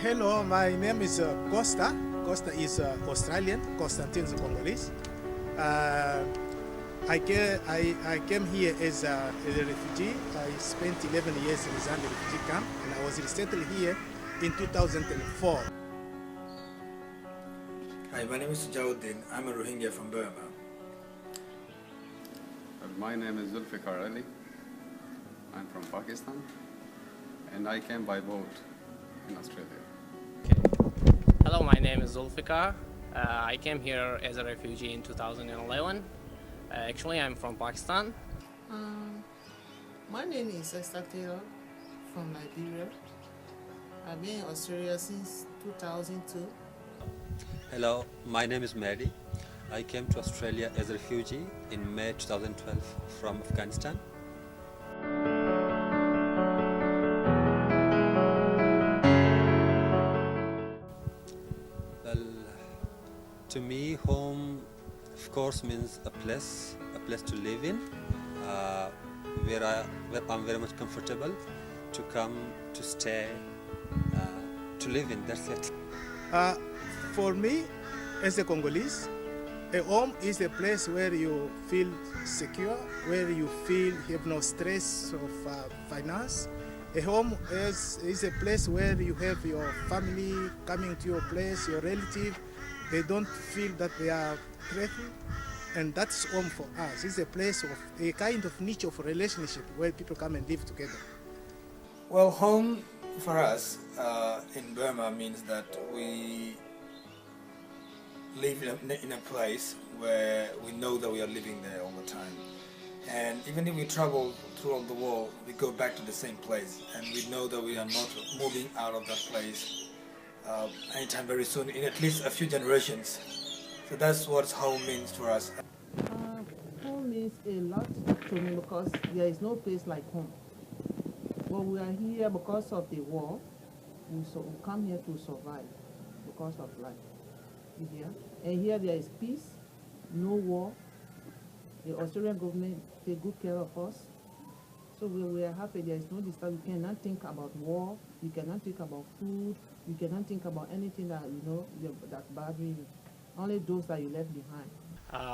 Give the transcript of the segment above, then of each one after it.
Hello, my name is Costa. Costa is Australian, Constantine is Congolese. Uh, I came here as a refugee. I spent 11 years in Zambia refugee camp, and I was resettled here in 2004. Hi, my name is Clt D. I'm a Rohingya from Burma. My name is Zulfikar Ali. I'm from Pakistan, and I came by boat in Australia. Hello, my name is Zulfikar. I came here as a refugee in 2011. Actually, I'm from Pakistan. My name is Esther Taylor from Liberia. I've been in Australia since 2002. Hello, my name is Mehdi. I came to Australia as a refugee in May 2012 from Afghanistan. Well, to me, home, of course, means a place to live in, where I'm very much comfortable to come, to stay, to live in. That's it. For me, as a Congolese, a home is a place where you feel secure, where you feel you have no stress of finance. A home is a place where you have your family coming to your place, your relative. They don't feel that they are threatened, and that's home for us. It's a place of a kind of niche of relationship where people come and live together. Well, home for us in Burma means that we live in a place where we know that we are living there all the time. And even if we travel throughout the world, we go back to the same place, and we know that we are not moving out of that place anytime very soon, in at least a few generations. So that's what home means for us. Home means a lot to me because there is no place like home. But we are here because of the war. We come here to survive because of life. Here. And here there is peace, no war. The Australian government take good care of us. So we are happy. There is no disturbance. We cannot think about war. We cannot think about food. We cannot think about anything that that's bothering you. Only those that you left behind.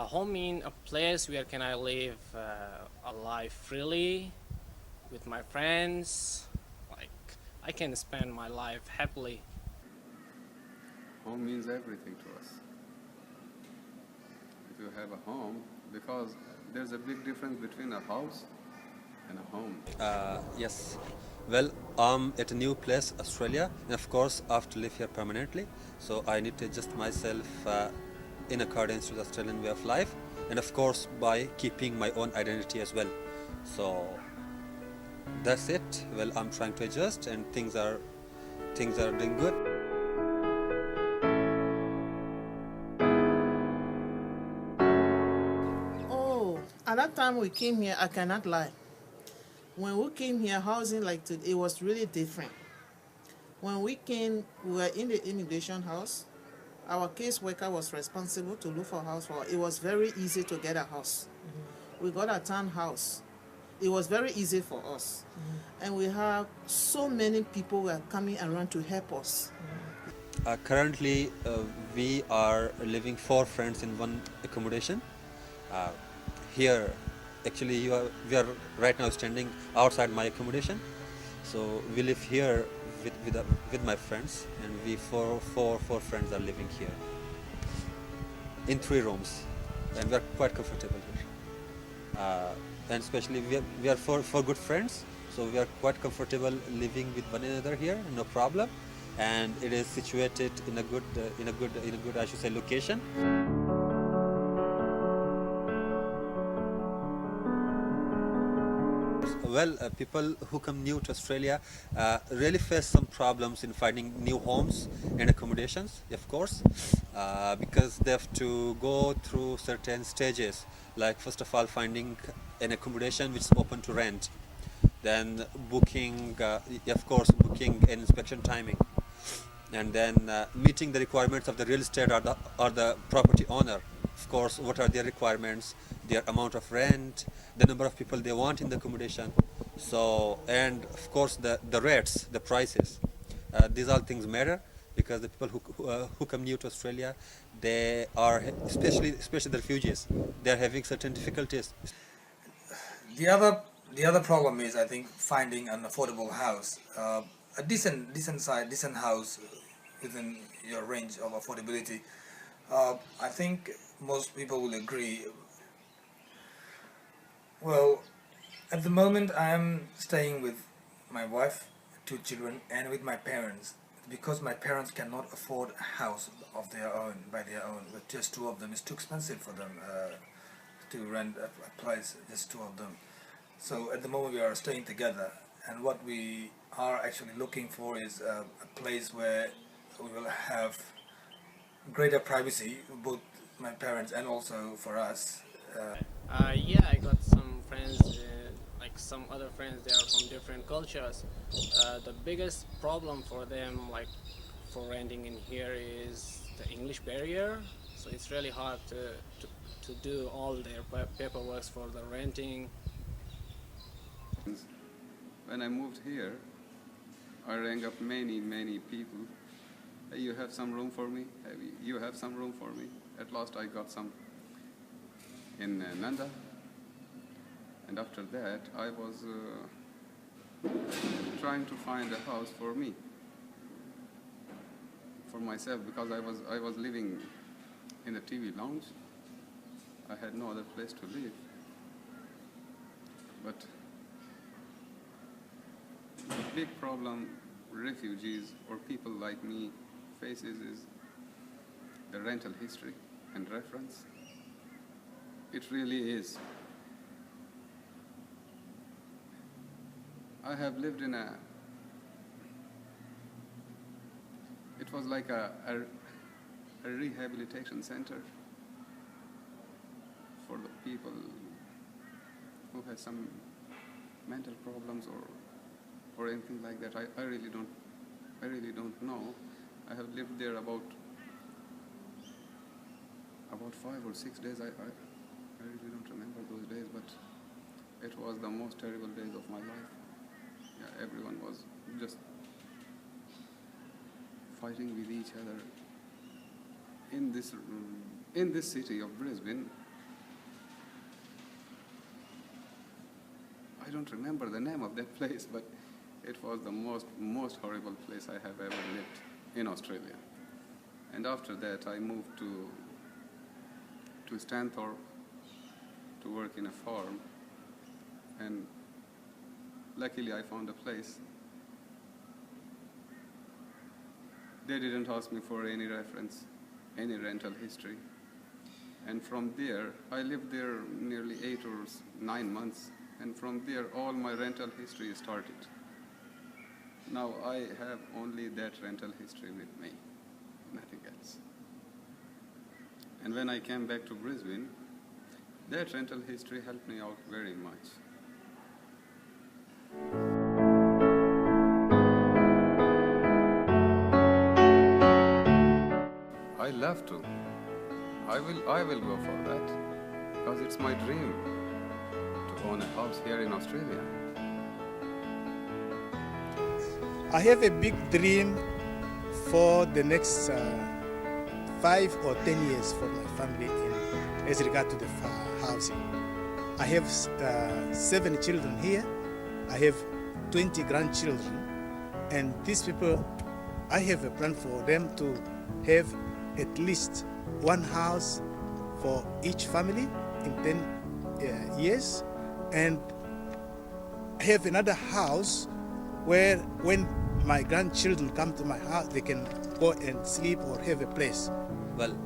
Home means a place where can I live a life freely with my friends. Like I can spend my life happily. Home means everything to us. If you have a home, because there's a big difference between a house and a home. Yes. Well, I'm at a new place, Australia, and of course I have to live here permanently. So I need to adjust myself in accordance with the Australian way of life, and of course by keeping my own identity as well. So that's it. Well, I'm trying to adjust, and things are doing good. At that time we came here, I cannot lie. When we came here, housing like today, it was really different. When we came, we were in the immigration house. Our caseworker was responsible to look for a house for us. It was very easy to get a house. Mm-hmm. We got a townhouse. It was very easy for us. Mm-hmm. And we have so many people who are coming around to help us. Mm-hmm. Currently, we are living 4 friends in one accommodation. Here, actually, we are right now standing outside my accommodation. So we live here with my friends, and we four friends are living here in 3 rooms, and we are quite comfortable here. And especially we are four good friends, so we are quite comfortable living with one another here, no problem. And it is situated in a good I should say location. Well, people who come new to Australia really face some problems in finding new homes and accommodations, of course, because they have to go through certain stages, like first of all finding an accommodation which is open to rent, then booking, of course, booking an inspection timing, and then meeting the requirements of the real estate or the property owner. Of course, what are their requirements, their amount of rent, the number of people they want in the accommodation, so, and of course the rates, the prices. These all things matter because the people who come new to Australia, they are especially the refugees. They are having certain difficulties. The other problem is, I think, finding an affordable house, a decent house within your range of affordability. I think most people will agree. Well, at the moment I am staying with my wife, 2 children, and with my parents. Because my parents cannot afford a house of their own, by their own, with just two of them. It's too expensive for them to rent a place, just two of them. So at the moment we are staying together, and what we are actually looking for is a place where we will have greater privacy, both my parents and also for us. Yeah, I got some friends, like some other friends, they are from different cultures. The biggest problem for them, like for renting in here, is the English barrier. So it's really hard to do all their paperwork for the renting. When I moved here, I rang up many people. Hey, you have some room for me? You have some room for me? At last I got some in Nanda. And after that, I was trying to find a house for me, for myself, because I was living in a TV lounge. I had no other place to live. But the big problem refugees or people like me faces is the rental history and reference. It really is. I have lived in it was like a rehabilitation center for the people who have some mental problems or anything like that. I really don't know. I have lived there about 5 or 6 days. I really don't remember those days, but it was the most terrible days of my life. Yeah, everyone was just fighting with each other in this city of Brisbane. I don't remember the name of that place, but it was the most horrible place I have ever lived in Australia. And after that, I moved to Stanthorpe to work in a farm, and luckily I found a place. They didn't ask me for any reference, any rental history. And from there, I lived there nearly 8 or 9 months, and from there all my rental history started. Now I have only that rental history with me, nothing else. And when I came back to Brisbane, that rental history helped me out very much. I love to. I will go for that, because it's my dream to own a house here in Australia. I have a big dream for the next 5 or 10 years for my family as regard to the housing. I have 7 children here. I have 20 grandchildren, and these people, I have a plan for them to have at least one house for each family in 10 years, and I have another house where when my grandchildren come to my house, they can go and sleep or have a place. Well,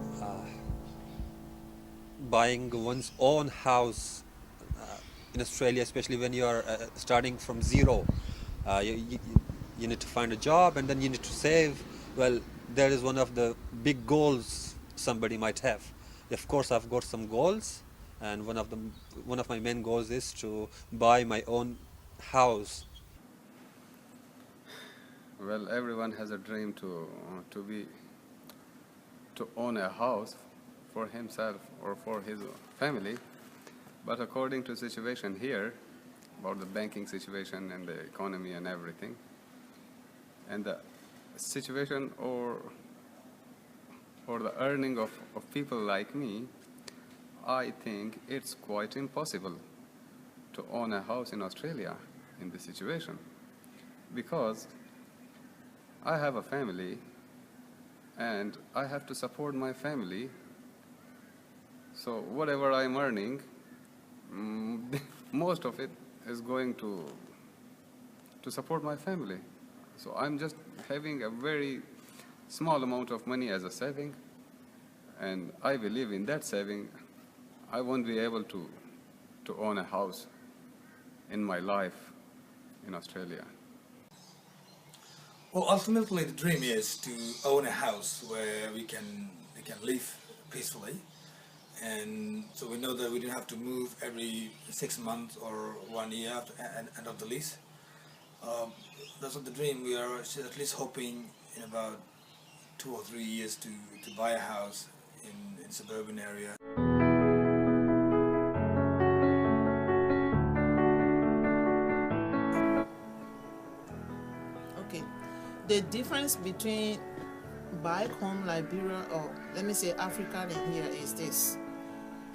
buying one's own house in Australia, especially when you are starting from zero, you need to find a job and then you need to save. Well, that is one of the big goals somebody might have. Of course, I've got some goals, and one of my main goals is to buy my own house. Well, everyone has a dream to own a house for himself or for his family, but according to situation here, about the banking situation and the economy and everything, and the situation or the earning of people like me, I think it's quite impossible to own a house in Australia in this situation, because I have a family and I have to support my family. So whatever I'm earning, most of it is going to support my family. So I'm just having a very small amount of money as a saving, and I believe in that saving I won't be able to own a house in my life in Australia. Well, ultimately, the dream is to own a house where we can live peacefully, and so we know that we don't have to move every 6 months or 1 year after end of the lease. That's not the dream. We are at least hoping in about 2 or 3 years to buy a house in suburban area. Okay. The difference between back home Liberia, or let me say Africa, and here is this.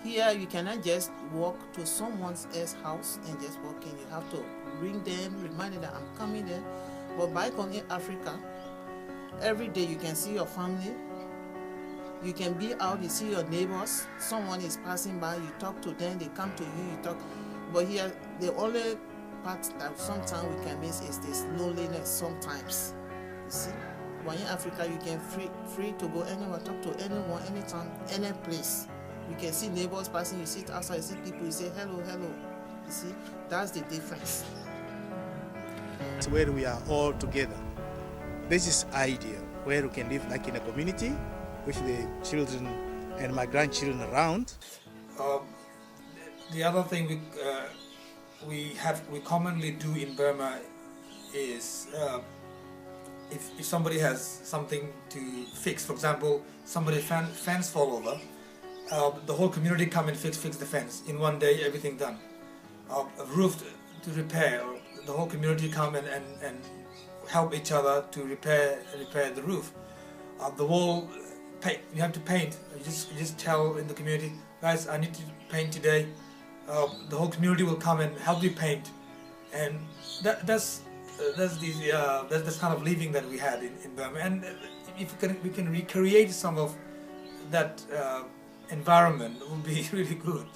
Here you cannot just walk to someone else's house and just walk in. You have to ring them, remind them that I'm coming there. But back home in Africa, every day you can see your family. You can be out, you see your neighbors. Someone is passing by, you talk to them, they come to you, you talk. But here, the only part that sometimes we can miss is this loneliness sometimes. You see? But in Africa, you can free to go anywhere, talk to anyone, anytime, any place. You can see neighbors passing, you sit outside, you see people, you say hello, hello. You see? That's the difference. It's where we are all together. This is ideal, where we can live like in a community with the children and my grandchildren around. The other thing we commonly do in Burma is if somebody has something to fix, for example, somebody's fence fall over, the whole community come and fix the fence in 1 day, everything done. A roof to repair, the whole community come and help each other to repair the roof. The wall, you have to paint. You just tell in the community, guys, I need to paint today. The whole community will come and help you paint, and that's the kind of living that we had in Burma. And if we can recreate some of that environment, it would be really good.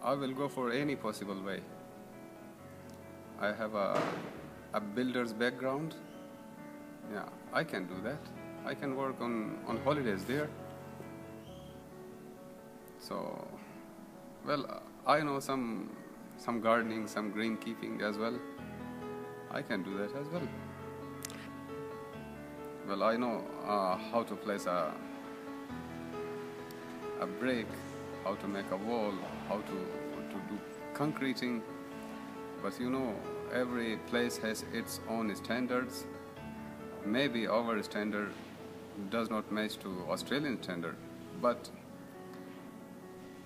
I will go for any possible way. I have a builder's background. Yeah, I can do that. I can work on holidays there. So, well, I know some gardening, some greenkeeping as well. I can do that as well. Well, I know how to place a brick, how to make a wall, how to do concreting. But you know, every place has its own standards. Maybe our standard does not match to Australian standard, but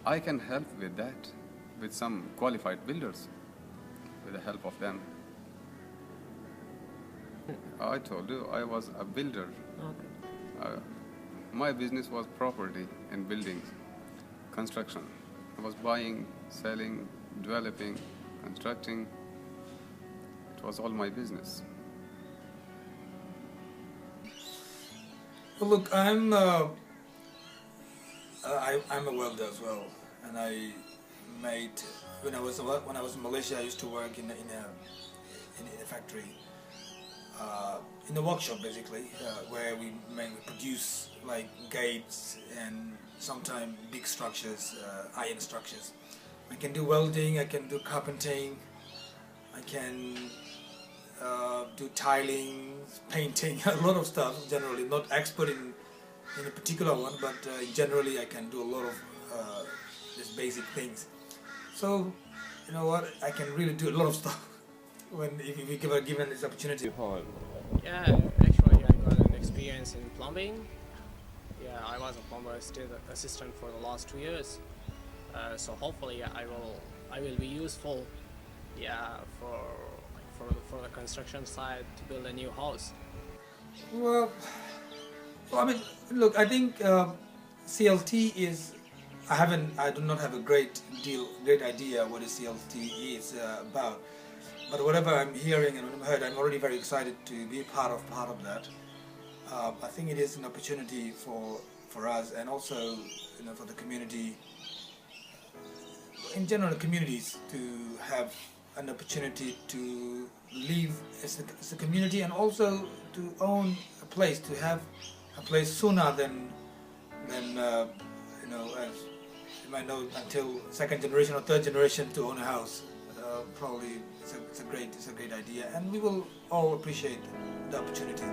I can help with that, with some qualified builders, with the help of them. I told you I was a builder. Okay. My business was property and buildings, construction. I was buying, selling, developing, constructing. It was all my business. Well, look, I'm a welder as well, and I made when I was in Malaysia. I used to work in a factory, in a workshop basically, where we produce like gates and sometimes big structures, iron structures. I can do welding, I can do carpenting, I can do tiling, painting, a lot of stuff. Generally, not expert in a particular one, but generally I can do a lot of just basic things. So, you know what? I can really do a lot of stuff if we given this opportunity. Yeah, actually I got an experience in plumbing. Yeah, I was a plumber assistant for the last 2 years. So hopefully I will be useful, yeah, for the construction side to build a new house. Well, I mean, look, I think CLT is. I do not have a great idea what a CLT is about. But whatever I'm hearing and what I've heard, I'm already very excited to be part of that. I think it is an opportunity for us, and also, for the community, in general, communities, to have an opportunity to live as a community, and also to own a place, to have a place sooner than as you might know, until second generation or third generation to own a house. Probably it's a great idea, and we will all appreciate the opportunity.